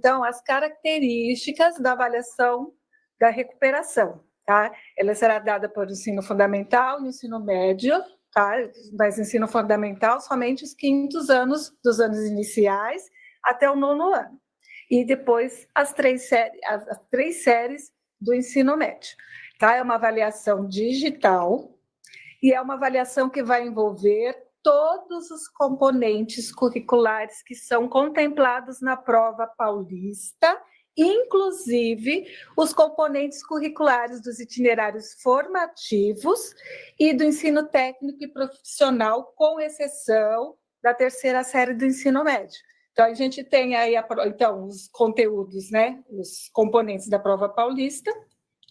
então, as características da avaliação da recuperação, tá? Ela será dada por ensino fundamental e ensino médio, tá? Mas ensino fundamental somente os quintos anos dos anos iniciais até o nono ano. E depois as três séries do ensino médio, tá? É uma avaliação digital e é uma avaliação que vai envolver todos os componentes curriculares que são contemplados na prova paulista, inclusive os componentes curriculares dos itinerários formativos e do ensino técnico e profissional, com exceção da terceira série do ensino médio. Então, a gente tem aí então, os conteúdos, né? Os componentes da prova paulista,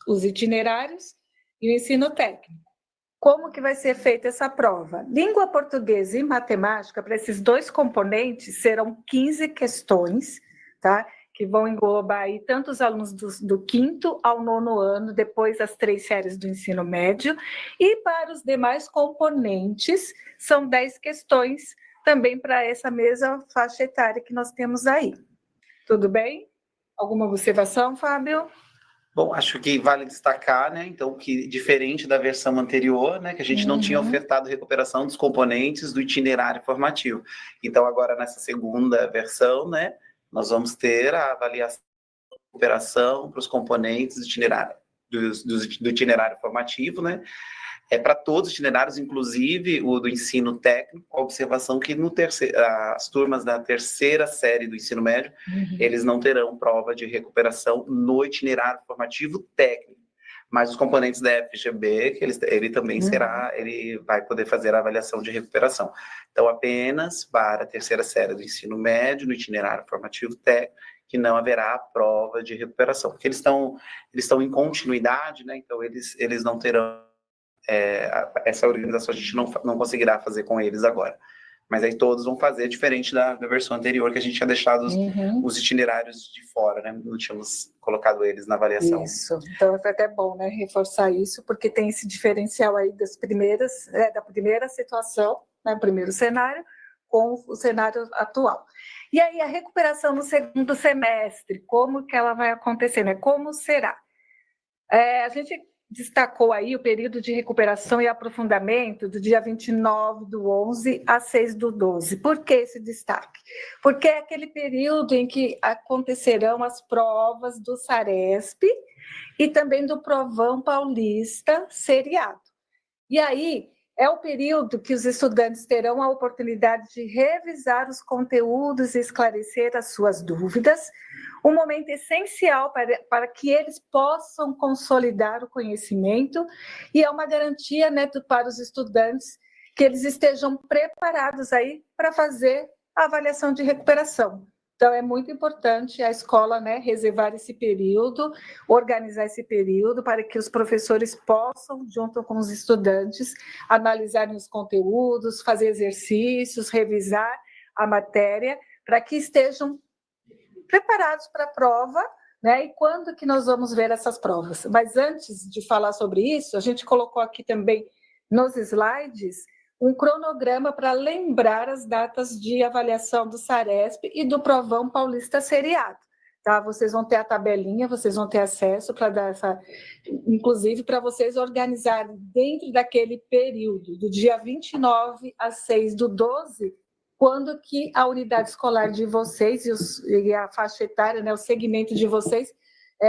os itinerários e o ensino técnico. Como que vai ser feita essa prova? Língua portuguesa e matemática, para esses dois componentes, serão 15 questões, tá? Que vão englobar aí tanto os alunos do quinto ao nono ano, depois as três séries do ensino médio, e para os demais componentes, são 10 questões, também para essa mesma faixa etária que nós temos aí. Tudo bem? Alguma observação, Fábio? Bom, acho que vale destacar, né, então, que diferente da versão anterior, né, que a gente não tinha ofertado recuperação dos componentes do itinerário formativo. Então, agora, nessa segunda versão, né, nós vamos ter a avaliação da recuperação para os componentes do itinerário, do itinerário formativo, né, para todos os itinerários, inclusive o do ensino técnico, com a observação que as turmas da terceira série do ensino médio, eles não terão prova de recuperação no itinerário formativo técnico, mas os componentes da FGB, que ele também ele vai poder fazer a avaliação de recuperação. Então, apenas para a terceira série do ensino médio, no itinerário formativo técnico, que não haverá prova de recuperação, porque eles estão em continuidade, né? Então eles não terão essa organização, a gente não conseguirá fazer com eles agora. Mas aí todos vão fazer, diferente da versão anterior, que a gente tinha deixado os itinerários de fora, né? Não tínhamos colocado eles na avaliação. Isso, então é até bom, né, reforçar isso, porque tem esse diferencial aí da primeira situação, né, primeiro cenário, com o cenário atual. E aí a recuperação no segundo semestre, como que ela vai acontecer, né? Como será? A gente destacou aí o período de recuperação e aprofundamento do dia 29/11 a 6/12. Por que esse destaque? Porque é aquele período em que acontecerão as provas do Saresp e também do Provão Paulista seriado. E aí é o período que os estudantes terão a oportunidade de revisar os conteúdos e esclarecer as suas dúvidas, um momento essencial para que eles possam consolidar o conhecimento, e é uma garantia, né, para os estudantes que eles estejam preparados aí para fazer a avaliação de recuperação. Então, é muito importante a escola, né, reservar esse período, organizar esse período para que os professores possam, junto com os estudantes, analisarem os conteúdos, fazer exercícios, revisar a matéria, para que estejam preparados para a prova, né? E quando que nós vamos ver essas provas? Mas antes de falar sobre isso, a gente colocou aqui também nos slides um cronograma para lembrar as datas de avaliação do Saresp e do Provão Paulista seriado. Tá? Vocês vão ter a tabelinha, vocês vão ter acesso para dar essa... Inclusive, para vocês organizarem dentro daquele período, do dia 29 a 6/12, quando que a unidade escolar de vocês e a faixa etária, né, o segmento de vocês,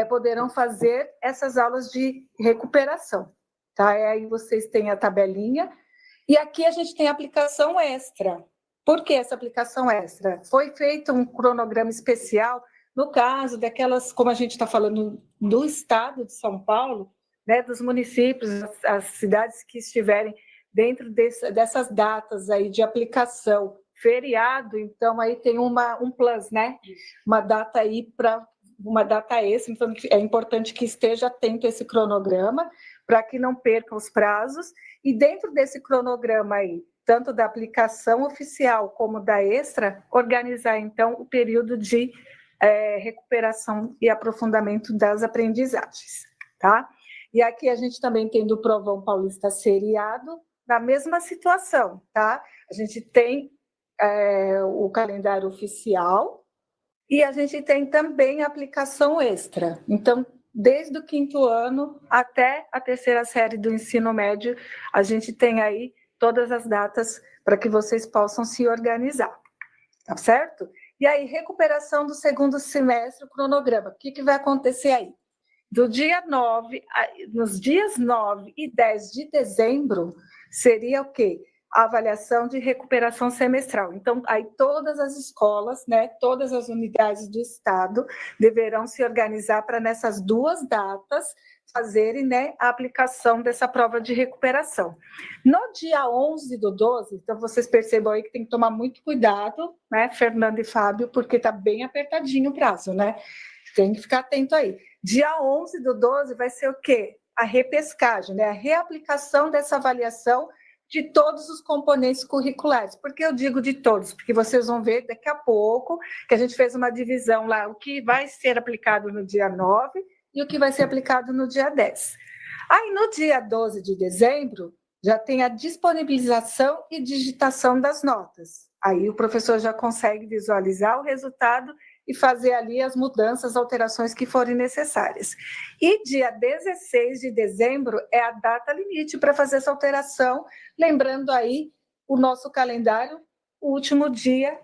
poderão fazer essas aulas de recuperação. Tá? Aí vocês têm a tabelinha. E aqui a gente tem a aplicação extra. Por que essa aplicação extra? Foi feito um cronograma especial, no caso daquelas, como a gente está falando, do estado de São Paulo, né, dos municípios, as cidades que estiverem dentro dessas datas aí de aplicação, feriado, então aí tem um plus, né? Uma data aí para uma data extra, então é importante que esteja atento a esse cronograma, para que não perca os prazos. E dentro desse cronograma aí, tanto da aplicação oficial como da extra, organizar, então, o período de recuperação e aprofundamento das aprendizagens, tá? E aqui a gente também tem do Provão Paulista seriado, na mesma situação, tá? A gente tem o calendário oficial E a gente tem também a aplicação extra. Então, desde o 5º ano até a 3ª série do ensino médio, a gente tem aí todas as datas para que vocês possam se organizar, tá certo? E aí, recuperação do 2º semestre, o cronograma, o que vai acontecer aí? Do dia 9, nos dias 9 e 10 de dezembro, seria o quê? A avaliação de recuperação semestral. Então, aí todas as escolas, né, todas as unidades do Estado deverão se organizar para nessas 2 datas fazerem, né, a aplicação dessa prova de recuperação. No dia 11 do 12, então vocês percebam aí que tem que tomar muito cuidado, né, Fernando e Fábio, porque está bem apertadinho o prazo, né? Tem que ficar atento aí. Dia 11 do 12 vai ser o quê? A repescagem, né? A reaplicação dessa avaliação de todos os componentes curriculares. Por que eu digo de todos? Porque vocês vão ver daqui a pouco que a gente fez uma divisão lá, o que vai ser aplicado no dia 9 e o que vai ser aplicado no dia 10. Aí, no dia 12 de dezembro, já tem a disponibilização e digitação das notas. Aí o professor já consegue visualizar o resultado e fazer ali as mudanças, alterações que forem necessárias. E dia 16 de dezembro é a data limite para fazer essa alteração, lembrando aí o nosso calendário, o último dia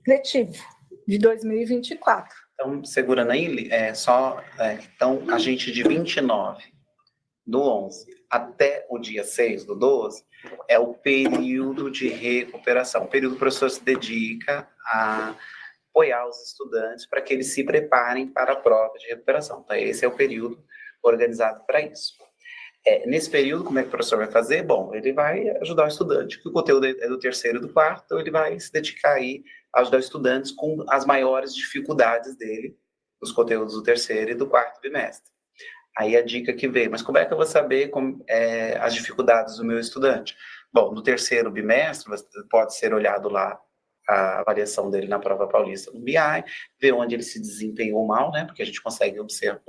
letivo de 2024. Então, segurando aí, então, a gente de 29 do 11 até o dia 6 do 12 é o período de recuperação, o período que o professor se dedica a apoiar os estudantes para que eles se preparem para a prova de recuperação. Então, esse é o período organizado para isso. Nesse período, como é que o professor vai fazer? Bom, ele vai ajudar o estudante, que o conteúdo é do 3º e do 4º, então ele vai se dedicar aí a ajudar os estudantes com as maiores dificuldades dele, os conteúdos do 3º e do 4º bimestre. Aí a dica que veio, mas como é que eu vou saber as dificuldades do meu estudante? Bom, no 3º bimestre, pode ser olhado lá a avaliação dele na prova paulista no BI, ver onde ele se desempenhou mal, né? Porque a gente consegue observar,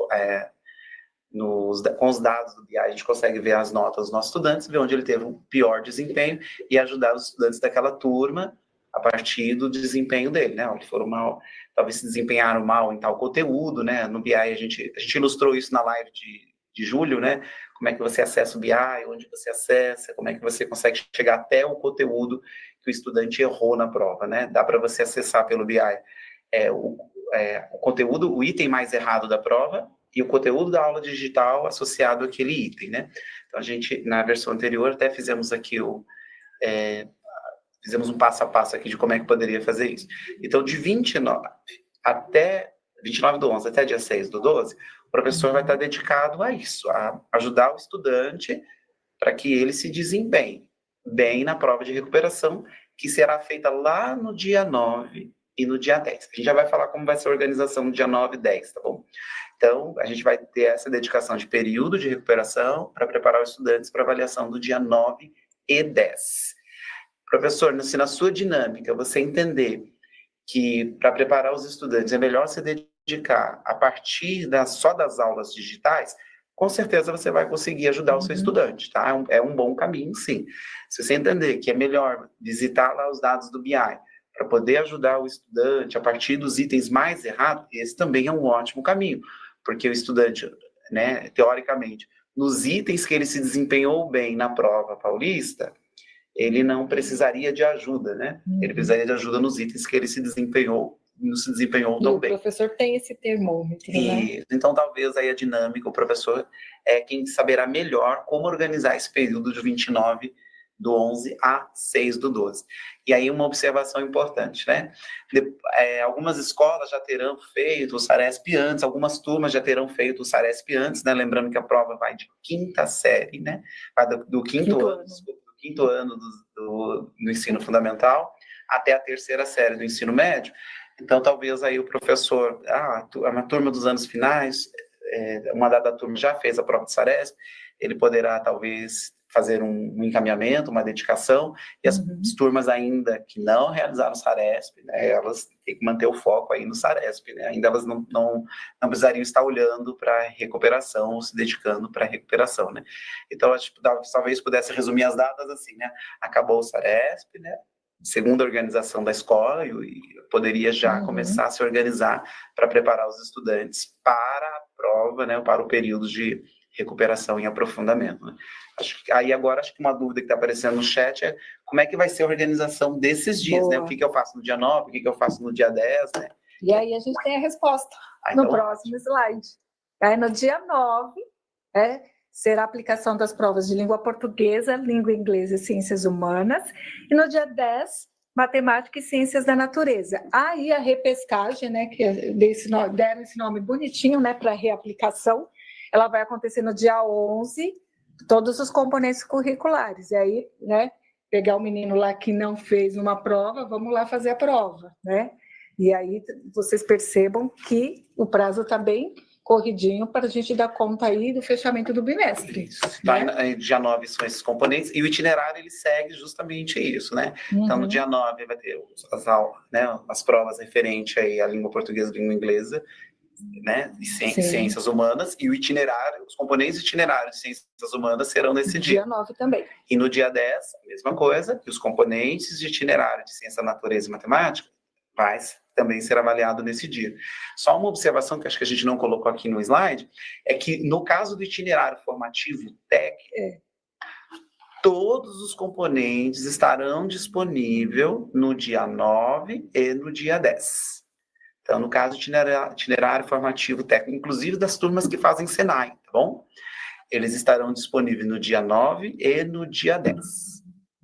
com os dados do BI, a gente consegue ver as notas dos nossos estudantes, ver onde ele teve um pior desempenho e ajudar os estudantes daquela turma a partir do desempenho dele, né? Onde foram mal, talvez se desempenharam mal em tal conteúdo, né? No BI a gente ilustrou isso na live de julho, né? Como é que você acessa o BI, onde você acessa, como é que você consegue chegar até o conteúdo que o estudante errou na prova, né? Dá para você acessar pelo BI o conteúdo, o item mais errado da prova e o conteúdo da aula digital associado àquele item, né? Então, a gente, na versão anterior, até fizemos aqui fizemos um passo a passo aqui de como é que poderia fazer isso. Então, de 29 do 11 até dia 6 do 12, o professor vai estar dedicado a isso, a ajudar o estudante para que ele se desempenhe bem na prova de recuperação, que será feita lá no dia 9 e no dia 10. A gente já vai falar como vai ser a organização no dia 9 e 10, tá bom? Então, a gente vai ter essa dedicação de período de recuperação para preparar os estudantes para a avaliação do dia 9 e 10. Professor, se na sua dinâmica você entender que para preparar os estudantes é melhor se dedicar a partir só das aulas digitais, com certeza você vai conseguir ajudar o seu estudante, tá? É um bom caminho, sim. Se você entender que é melhor visitar lá os dados do BI para poder ajudar o estudante a partir dos itens mais errados, esse também é um ótimo caminho, porque o estudante, né, teoricamente, nos itens que ele se desempenhou bem na prova paulista, ele não precisaria de ajuda, né? Ele precisaria de ajuda nos itens que ele não se desempenhou tão bem. O professor tem esse termômetro, né? Então, talvez aí a dinâmica, o professor é quem saberá melhor como organizar esse período de 29 do 11 a 6 do 12. E aí uma observação importante, né? Algumas escolas já terão feito o SARESP antes, algumas turmas já terão feito o SARESP antes, né? Lembrando que a prova vai de 5ª série, né? Vai do quinto ano do ensino fundamental até a 3ª série do ensino médio. Então, talvez aí o professor, uma turma dos anos finais, uma dada turma já fez a prova de SARESP, ele poderá talvez fazer um encaminhamento, uma dedicação, e as turmas ainda que não realizaram o SARESP, né, elas têm que manter o foco aí no SARESP, né, ainda elas não precisariam estar olhando para a recuperação ou se dedicando para a recuperação, né. Então, talvez pudesse resumir as datas assim, né, acabou o SARESP, né, segunda organização da escola e poderia já começar a se organizar para preparar os estudantes para a prova, né, para o período de recuperação e aprofundamento. Né? Acho que uma dúvida que está aparecendo no chat é como é que vai ser a organização desses dias, né? O que eu faço no dia 9, o que eu faço no dia 10, né? E aí a gente tem a resposta no próximo slide. Aí no dia 9, será a aplicação das provas de língua portuguesa, língua inglesa e ciências humanas, e no dia 10, matemática e ciências da natureza. Aí a repescagem, né, que deram esse nome bonitinho, né, para reaplicação, ela vai acontecer no dia 11, todos os componentes curriculares. E aí, né, pegar o menino lá que não fez uma prova, vamos lá fazer a prova, né? E aí vocês percebam que o prazo está bem corridinho para a gente dar conta aí do fechamento do bimestre. Isso. Né? Dia 9 são esses componentes, e o itinerário ele segue justamente isso, né? Então, no dia 9 vai ter as provas referentes aí à língua portuguesa e língua inglesa, né? E ciências humanas, e o itinerário, os componentes itinerários de ciências humanas serão nesse dia. Dia 9 também. E no dia 10, a mesma coisa, e os componentes de itinerário de ciência da natureza e matemática vai também ser avaliado nesse dia. Só uma observação que acho que a gente não colocou aqui no slide, é que no caso do itinerário formativo técnico, todos os componentes estarão disponíveis no dia 9 e no dia 10. Então, no caso do itinerário formativo técnico, inclusive das turmas que fazem Senai, tá bom? Eles estarão disponíveis no dia 9 e no dia 10.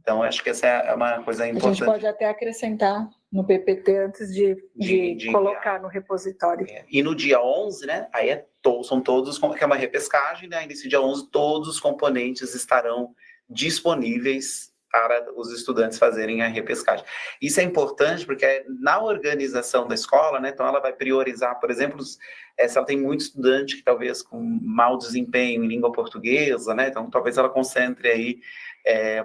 Então, acho que essa é uma coisa importante. A gente pode até acrescentar no PPT antes de colocar no repositório. E no dia 11, né, aí são todos, que é uma repescagem, né, aí nesse dia 11 todos os componentes estarão disponíveis para os estudantes fazerem a repescagem. Isso é importante porque na organização da escola, né, então ela vai priorizar, por exemplo, se ela tem muito estudante que talvez com mau desempenho em língua portuguesa, né, então talvez ela concentre aí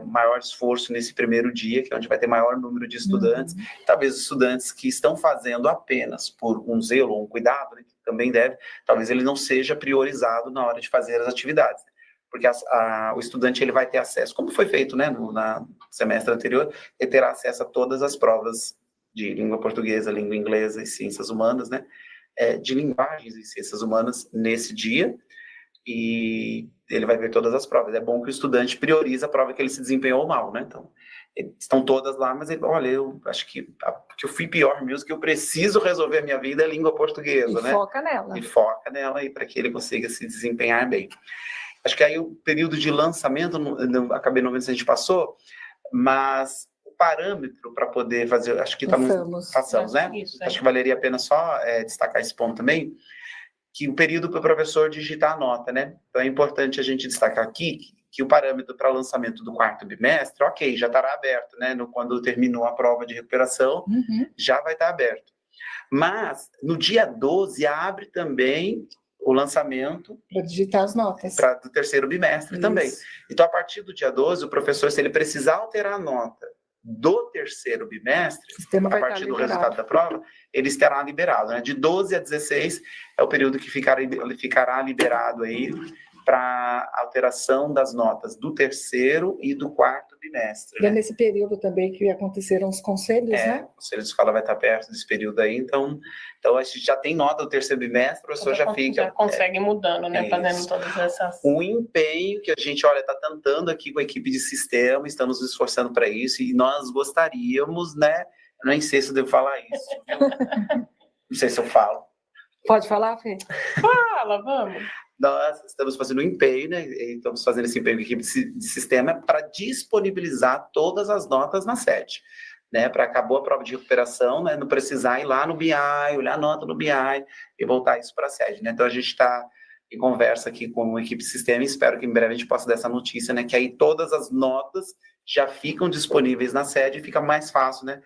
maior esforço nesse primeiro dia, que é onde vai ter maior número de estudantes, talvez os estudantes que estão fazendo apenas por um zelo ou um cuidado, né, que também deve, talvez ele não seja priorizado na hora de fazer as atividades, porque o estudante ele vai ter acesso, como foi feito, né, no semestre anterior, ele terá acesso a todas as provas de língua portuguesa, língua inglesa e ciências humanas, né, de linguagens e ciências humanas nesse dia, e ele vai ver todas as provas. É bom que o estudante priorize a prova que ele se desempenhou mal, né? Então, estão todas lá, mas olha, eu acho que eu fui pior mesmo, que eu preciso resolver a minha vida é língua portuguesa, né? Foca nela. E foca nela aí para que ele consiga se desempenhar bem. Acho que aí o período de lançamento, acabei não vendo se a gente passou, mas o parâmetro para poder fazer, acho que passamos, né? Acho que valeria a pena só destacar esse ponto também, que o período para o professor digitar a nota, né? Então é importante a gente destacar aqui que o parâmetro para lançamento do quarto bimestre, ok, já estará aberto, né? Quando terminou a prova de recuperação, já vai estar aberto. Mas no dia 12 abre também o lançamento para digitar as notas do terceiro bimestre também. Então, a partir do dia 12, o professor, se ele precisar alterar a nota do terceiro bimestre, a partir do resultado da prova, ele estará liberado, né? De 12 a 16 é o período que ele ficará liberado aí para alteração das notas do terceiro e do quarto bimestre. E é nesse período também que aconteceram os conselhos, né? O conselho de escola vai estar perto desse período aí, então a gente já tem nota do terceiro bimestre, o professor já fica... Já consegue ir mudando, né? Fazendo todas essas... Um empenho que a gente, está tentando aqui com a equipe de sistema, estamos nos esforçando para isso, e nós gostaríamos, né? Eu nem sei se eu devo falar isso. Não sei se eu falo. Pode falar, Fê? Fala, vamos. Nós estamos fazendo um empenho, né? Estamos fazendo esse empenho com a equipe de sistema para disponibilizar todas as notas na sede, né? Para acabou a prova de recuperação, né? Não precisar ir lá no BI, olhar a nota no BI e voltar isso para a sede, né? Então a gente está em conversa aqui com a equipe de sistema e espero que em breve a gente possa dar essa notícia, né? Que aí todas as notas já ficam disponíveis na sede e fica mais fácil, né?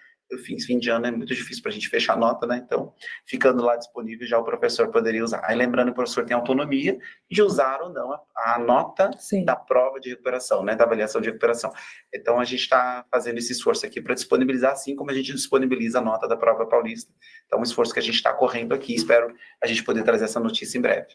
Fim de ano é muito difícil para a gente fechar a nota, né? Então, ficando lá disponível, já o professor poderia usar. Aí, lembrando que o professor tem autonomia de usar ou não a nota da prova de recuperação, né? Da avaliação de recuperação. Então, a gente está fazendo esse esforço aqui para disponibilizar, assim como a gente disponibiliza a nota da prova paulista. Então, um esforço que a gente está correndo aqui. Espero a gente poder trazer essa notícia em breve.